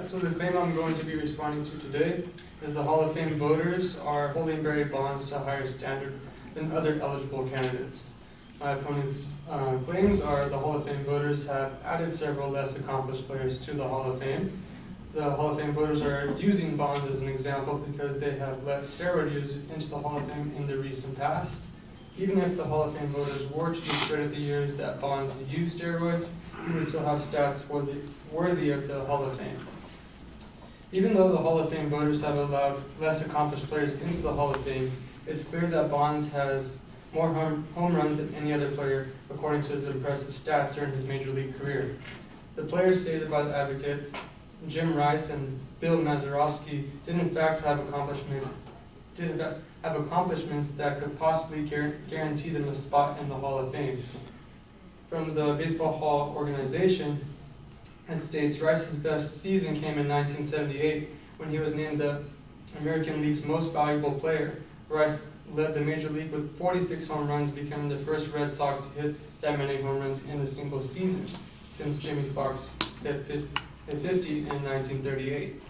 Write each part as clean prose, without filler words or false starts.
So the claim I'm going to be responding to today is the Hall of Fame voters are holding Barry Bonds to a higher standard than other eligible candidates. My opponent's claims are the Hall of Fame voters have added several less accomplished players to the Hall of Fame. The Hall of Fame voters are using Bonds as an example because they have let steroid use into the Hall of Fame in the recent past. Even if the Hall of Fame voters were to discredit the years that Bonds used steroids, he would still have stats worthy of the Hall of Fame. Even though the Hall of Fame voters have allowed less accomplished players into the Hall of Fame, it's clear that Bonds has more home runs than any other player, according to his impressive stats during his major league career. The players stated by the Advocate, Jim Rice and Bill Mazeroski, did in fact have accomplishments that could possibly guarantee them a spot in the Hall of Fame. From the Baseball Hall organization, it states Rice's best season came in 1978 when he was named the American League's most valuable player. Rice led the major league with 46 home runs, becoming the first Red Sox to hit that many home runs in a single season since Jimmy Fox hit 50 in 1938.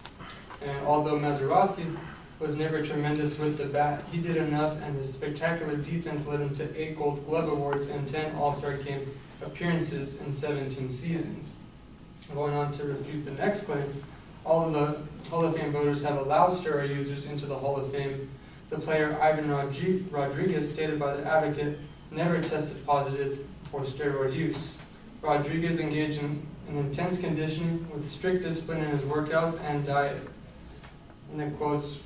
And although Mazeroski was never tremendous with the bat, he did enough, and his spectacular defense led him to 8 Gold Glove awards and 10 All-Star Game appearances in 17 seasons. Going on to refute the next claim, all of the Hall of Fame voters have allowed steroid users into the Hall of Fame. The player Ivan Rodriguez, stated by the Advocate, never tested positive for steroid use. Rodriguez engaged in intense conditioning with strict discipline in his workouts and diet. And it quotes,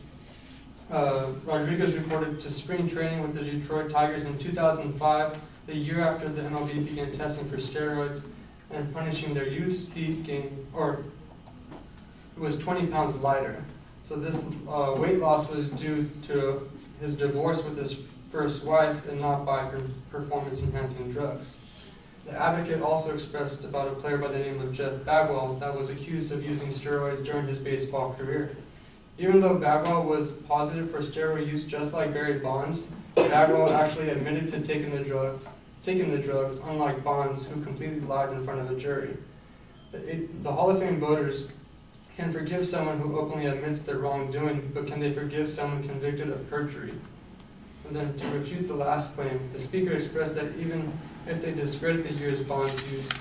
Rodriguez reported to spring training with the Detroit Tigers in 2005, the year after the MLB began testing for steroids and punishing their use. He gained, or it was 20 pounds lighter. So this weight loss was due to his divorce with his first wife and not by her performance-enhancing drugs. The Advocate also expressed about a player by the name of Jeff Bagwell that was accused of using steroids during his baseball career. Even though Bagwell was positive for steroid use just like Barry Bonds, Bagwell actually admitted to taking the drugs, unlike Bonds, who completely lied in front of a jury. The Hall of Fame voters can forgive someone who openly admits their wrongdoing, but can they forgive someone convicted of perjury? And then to refute the last claim, the Speaker expressed that even if they discredit the years Bonds used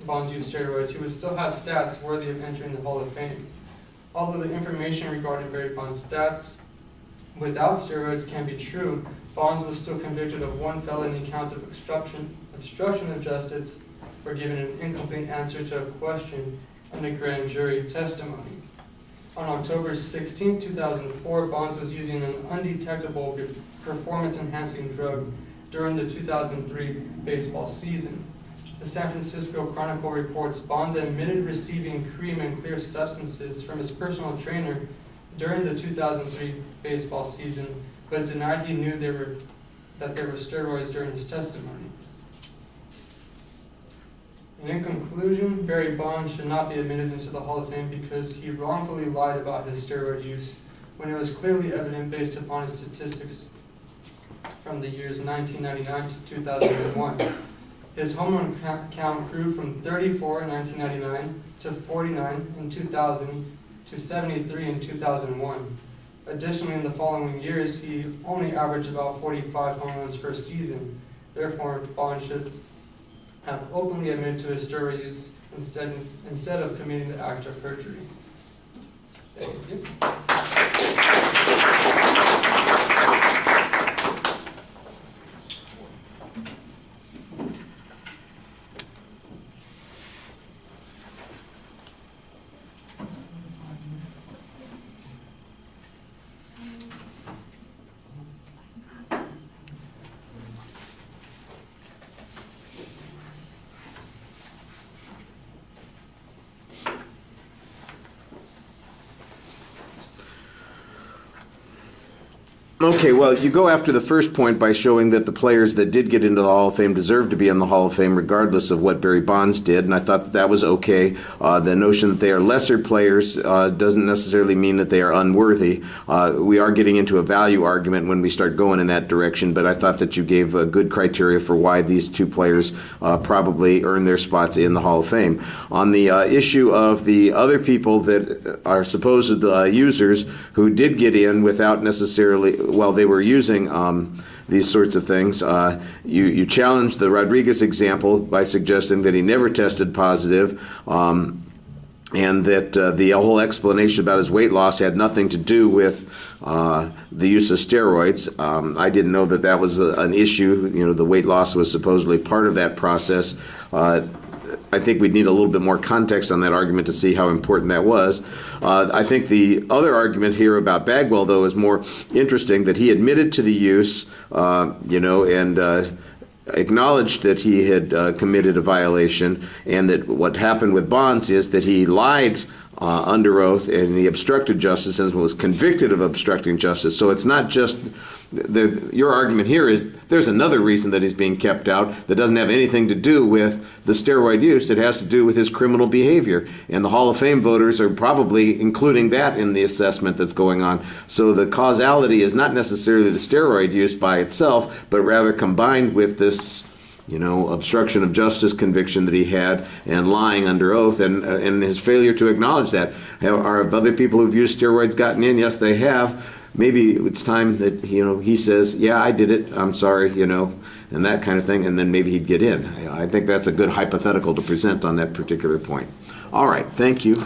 steroids, he would still have stats worthy of entering the Hall of Fame. Although the information regarding Barry Bonds' stats without steroids can be true, Bonds was still convicted of 1 felony count of obstruction of justice for giving an incomplete answer to a question in a grand jury testimony. On October 16, 2004, Bonds was using an undetectable performance-enhancing drug during the 2003 baseball season. The San Francisco Chronicle reports Bonds admitted receiving cream and clear substances from his personal trainer during the 2003 baseball season, but denied he knew that there were steroids during his testimony. And in conclusion, Barry Bonds should not be admitted into the Hall of Fame because he wrongfully lied about his steroid use when it was clearly evident based upon his statistics from the years 1999 to 2001. His home run count grew from 34 in 1999 to 49 in 2000 to 73 in 2001. Additionally, in the following years, he only averaged about 45 home runs per season. Therefore, Bonds should have openly admitted to his steroid use instead of committing the act of perjury. Thank you. Okay, well, you go after the first point by showing that the players that did get into the Hall of Fame deserve to be in the Hall of Fame regardless of what Barry Bonds did, and I thought that was okay. The notion that they are lesser players doesn't necessarily mean that they are unworthy. We are getting into a value argument when we start going in that direction, but I thought that you gave a good criteria for why these two players probably earn their spots in the Hall of Fame. On the issue of the other people that are supposed users who did get in without necessarily, while they were using these sorts of things, you challenged the Rodriguez example by suggesting that he never tested positive, and that the whole explanation about his weight loss had nothing to do with the use of steroids. I didn't know that that was an issue. You know, the weight loss was supposedly part of that process. I think we'd need a little bit more context on that argument to see how important that was. I think the other argument here about Bagwell, though, is more interesting, that he admitted to the use, and acknowledged that he had committed a violation, and that what happened with Bonds is that he lied under oath and he obstructed justice and was convicted of obstructing justice. So it's not just your argument here is there's another reason that he's being kept out that doesn't have anything to do with the steroid use. It has to do with his criminal behavior. And the Hall of Fame voters are probably including that in the assessment that's going on. So the causality is not necessarily the steroid use by itself, but rather combined with this obstruction of justice conviction that he had and lying under oath and his failure to acknowledge that. Have other people who've used steroids gotten in? Yes, they have. Maybe it's time that, he says, yeah, I did it, I'm sorry, and that kind of thing, and then maybe he'd get in. I think that's a good hypothetical to present on that particular point. All right, thank you.